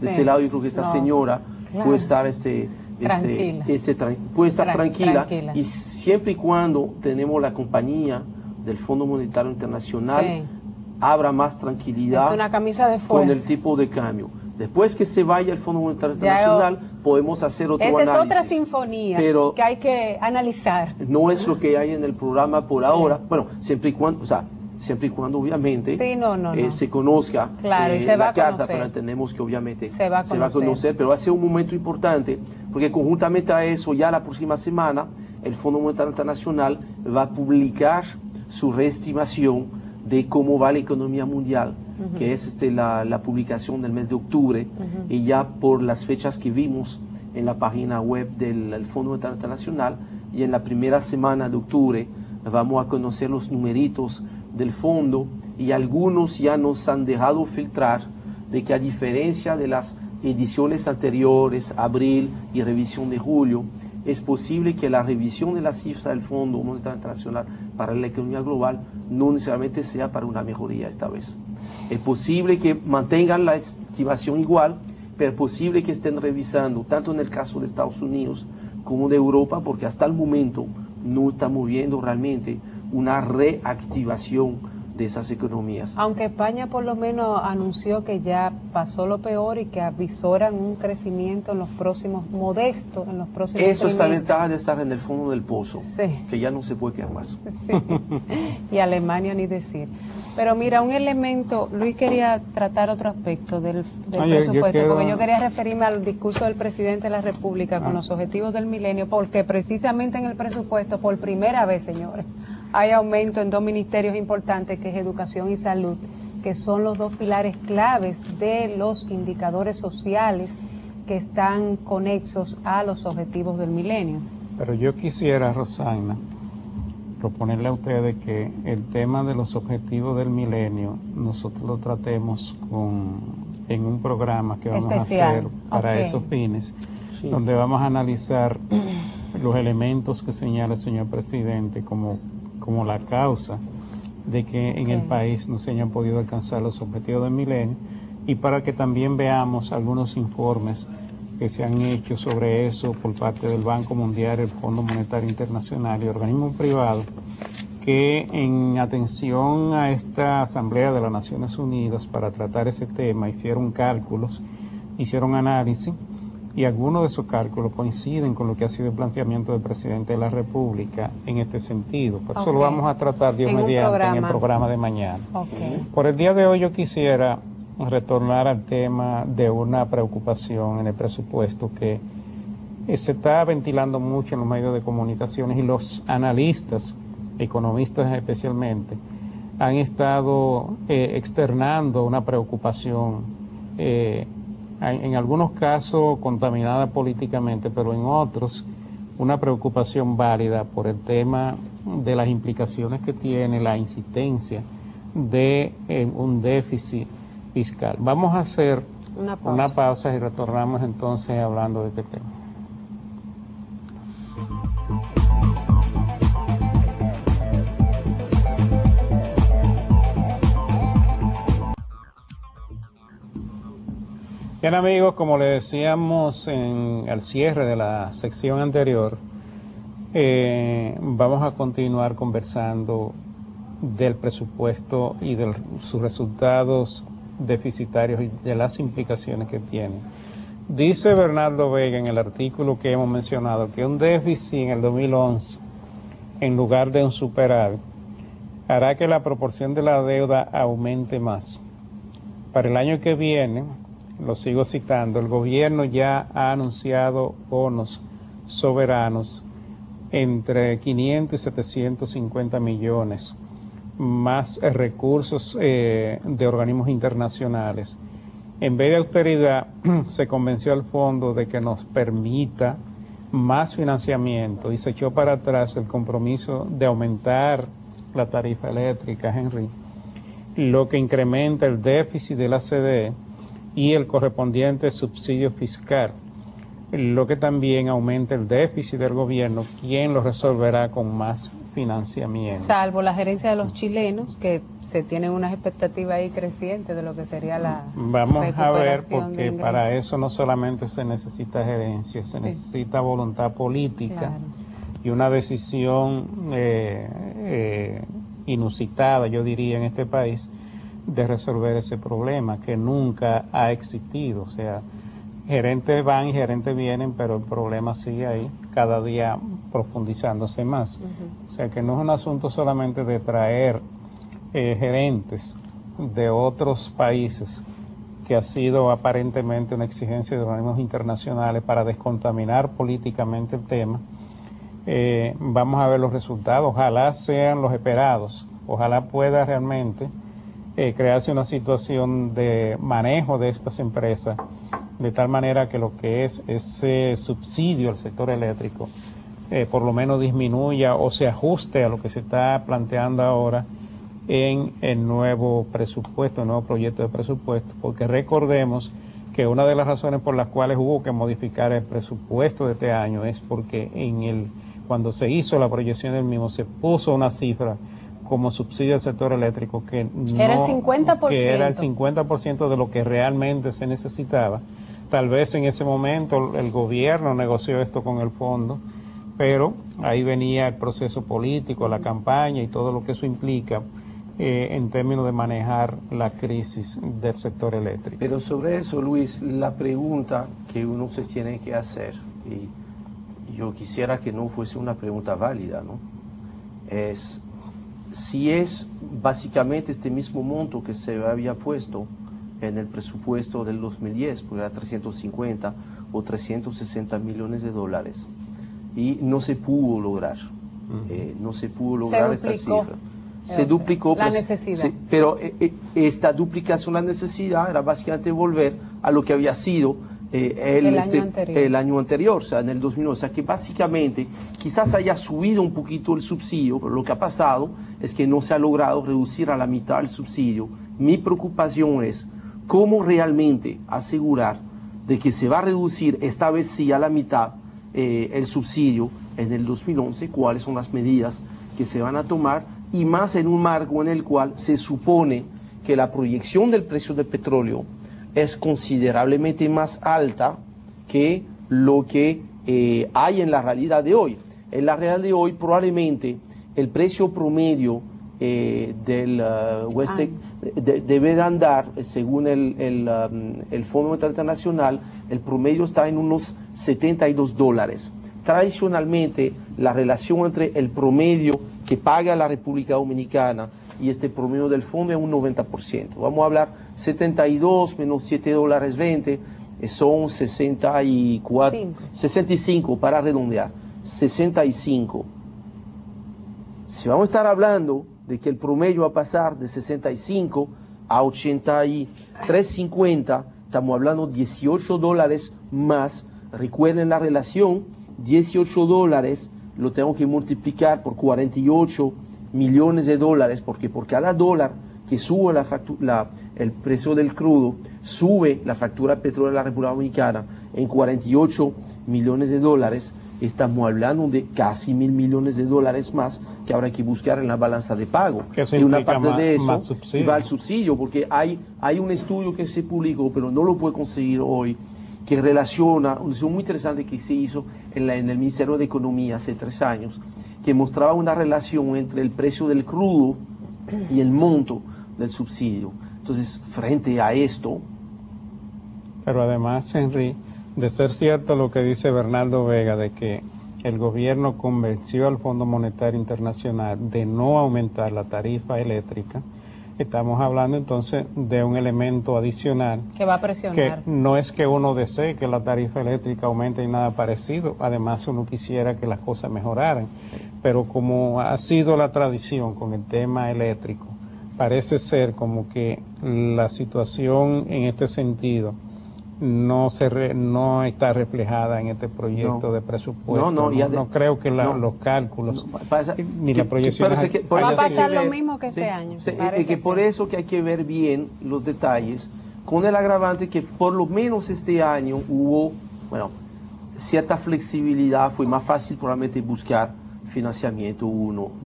de este lado yo creo que esta señora puede estar tranquila y siempre y cuando tenemos la compañía del Fondo Monetario Internacional habrá más tranquilidad. Es una camisa de fuerza. Con el tipo de cambio. Después que se vaya el Fondo Monetario Internacional, podemos hacer otro análisis. Esa es otra sinfonía que hay que analizar. No es lo que hay en el programa por ahora. Bueno, siempre y cuando obviamente se conozca la carta, pero entendemos que obviamente se va a conocer, pero va a ser un momento importante, porque conjuntamente a eso, ya la próxima semana, el Fondo Monetario Internacional va a publicar su reestimación de cómo va la economía mundial, que es la publicación del mes de octubre, y ya por las fechas que vimos en la página web del Fondo Monetario Internacional, y en la primera semana de octubre vamos a conocer los numeritos del fondo, y algunos ya nos han dejado filtrar de que a diferencia de las ediciones anteriores, abril y revisión de julio, es posible que la revisión de las cifras del Fondo Monetario Internacional para la economía global no necesariamente sea para una mejoría esta vez. Es posible que mantengan la estimación igual, pero es posible que estén revisando, tanto en el caso de Estados Unidos como de Europa, porque hasta el momento no estamos viendo realmente una reactivación de esas economías. Aunque España por lo menos anunció que ya pasó lo peor y que avisoran un crecimiento en los próximos, modesto, en los próximos Eso es la ventaja de estar en el fondo del pozo, que ya no se puede quedar más. Sí. Y Alemania ni decir. Pero mira, un elemento, Luis quería tratar otro aspecto del presupuesto, porque yo quería referirme al discurso del presidente de la República con los objetivos del milenio, porque precisamente en el presupuesto, por primera vez, señores, hay aumento en dos ministerios importantes, que es educación y salud, que son los dos pilares claves de los indicadores sociales que están conexos a los objetivos del milenio. Pero yo quisiera, Rosana, proponerle a ustedes que el tema de los objetivos del milenio nosotros lo tratemos en un programa que vamos a hacer para esos fines, donde vamos a analizar los elementos que señala el señor presidente como la causa de que en el país no se hayan podido alcanzar los objetivos del milenio, y para que también veamos algunos informes que se han hecho sobre eso por parte del Banco Mundial, el Fondo Monetario Internacional y organismos privados que en atención a esta Asamblea de las Naciones Unidas para tratar ese tema hicieron cálculos, hicieron análisis, y algunos de esos cálculos coinciden con lo que ha sido el planteamiento del presidente de la República en este sentido. Por eso lo vamos a tratar, Dios mediante, en el programa de mañana. Por el día de hoy yo quisiera retornar al tema de una preocupación en el presupuesto que se está ventilando mucho en los medios de comunicaciones, y los analistas, economistas especialmente, han estado externando una preocupación en algunos casos contaminada políticamente, pero en otros una preocupación válida por el tema de las implicaciones que tiene la insistencia de un déficit fiscal. Vamos a hacer una pausa y retornamos entonces hablando de este tema. Bien amigos, como le decíamos al cierre de la sección anterior, vamos a continuar conversando del presupuesto y de sus resultados deficitarios y de las implicaciones que tiene. Dice Bernardo Vega en el artículo que hemos mencionado que un déficit en el 2011, en lugar de un superávit, hará que la proporción de la deuda aumente más. Para el año que viene, lo sigo citando, el gobierno ya ha anunciado bonos soberanos entre 500 y 750 millones, más recursos de organismos internacionales. En vez de austeridad, se convenció al fondo de que nos permita más financiamiento y se echó para atrás el compromiso de aumentar la tarifa eléctrica, Henry, lo que incrementa el déficit de la CDE y el correspondiente subsidio fiscal. lo que también aumenta el déficit del gobierno, ¿quién lo resolverá con más financiamiento? Salvo la gerencia de los chilenos, que se tienen unas expectativas ahí crecientes de lo que sería la Vamos a ver, porque para eso no solamente se necesita gerencia, se necesita voluntad política y una decisión inusitada, yo diría, en este país, de resolver ese problema que nunca ha existido. O sea, gerentes van y gerentes vienen, pero el problema sigue ahí, cada día profundizándose más. O sea, que no es un asunto solamente de traer gerentes de otros países, que ha sido aparentemente una exigencia de organismos internacionales para descontaminar políticamente el tema. Vamos a ver los resultados, ojalá sean los esperados, ojalá pueda realmente crearse una situación de manejo de estas empresas, de tal manera que lo que es ese subsidio al sector eléctrico por lo menos disminuya o se ajuste a lo que se está planteando ahora en el nuevo presupuesto, el nuevo proyecto de presupuesto, porque recordemos que una de las razones por las cuales hubo que modificar el presupuesto de este año es porque cuando se hizo la proyección del mismo se puso una cifra como subsidio al sector eléctrico que era el 50%. Que era el 50% de lo que realmente se necesitaba. Tal vez en ese momento el gobierno negoció esto con el fondo, pero ahí venía el proceso político, la campaña y todo lo que eso implica en términos de manejar la crisis del sector eléctrico. Pero sobre eso, Luis, la pregunta que uno se tiene que hacer, y yo quisiera que no fuese una pregunta válida, ¿no? Es si es básicamente este mismo monto que se había puesto en el presupuesto del 2010, porque era 350 o 360 millones de dólares, y no se pudo lograr, no se pudo lograr esta cifra. Se duplicó la necesidad. Pero esta duplicación, la necesidad, era básicamente volver a lo que había sido el año anterior, o sea, en el 2009. O sea, que básicamente quizás haya subido un poquito el subsidio, pero lo que ha pasado es que no se ha logrado reducir a la mitad el subsidio. Mi preocupación es cómo realmente asegurar de que se va a reducir esta vez sí a la mitad el subsidio en el 2011, cuáles son las medidas que se van a tomar, y más en un marco en el cual se supone que la proyección del precio del petróleo es considerablemente más alta que lo que hay en la realidad de hoy. En la realidad de hoy probablemente el precio promedio del debe de andar, según el Fondo Monetario Internacional, el promedio está en unos $72. Tradicionalmente, la relación entre el promedio que paga la República Dominicana y este promedio del fondo es un 90%. Vamos a hablar 72 menos $7.20, son 65 para redondear, 65. Si vamos a estar hablando de que el promedio va a pasar de 65 a 83.50, estamos hablando $18 más. Recuerden la relación, $18 lo tengo que multiplicar por 48 millones de dólares, porque por cada dólar que sube el precio del crudo, sube la factura de petróleo de la República Dominicana en 48 millones de dólares. Estamos hablando de casi $1.000 millones de dólares más que habrá que buscar en la balanza de pago. Y una parte de eso va al subsidio, porque hay un estudio que se publicó, pero no lo puede conseguir hoy, que relaciona, un estudio muy interesante que se hizo en el Ministerio de Economía hace 3 años, que mostraba una relación entre el precio del crudo y el monto del subsidio. Entonces, frente a esto... Pero además, Henry, de ser cierto lo que dice Bernardo Vega, de que el gobierno convenció al Fondo Monetario Internacional de no aumentar la tarifa eléctrica, estamos hablando entonces de un elemento adicional que va a presionar. Que no es que uno desee que la tarifa eléctrica aumente y nada parecido, además uno quisiera que las cosas mejoraran, pero como ha sido la tradición con el tema eléctrico, parece ser como que la situación en este sentido no está reflejada en este proyecto de presupuesto. No creo que los cálculos ni la proyección va a pasar lo mismo que este año. Y que por eso que hay que ver bien los detalles, con el agravante que por lo menos este año hubo, cierta flexibilidad, fue más fácil probablemente buscar financiamiento 1,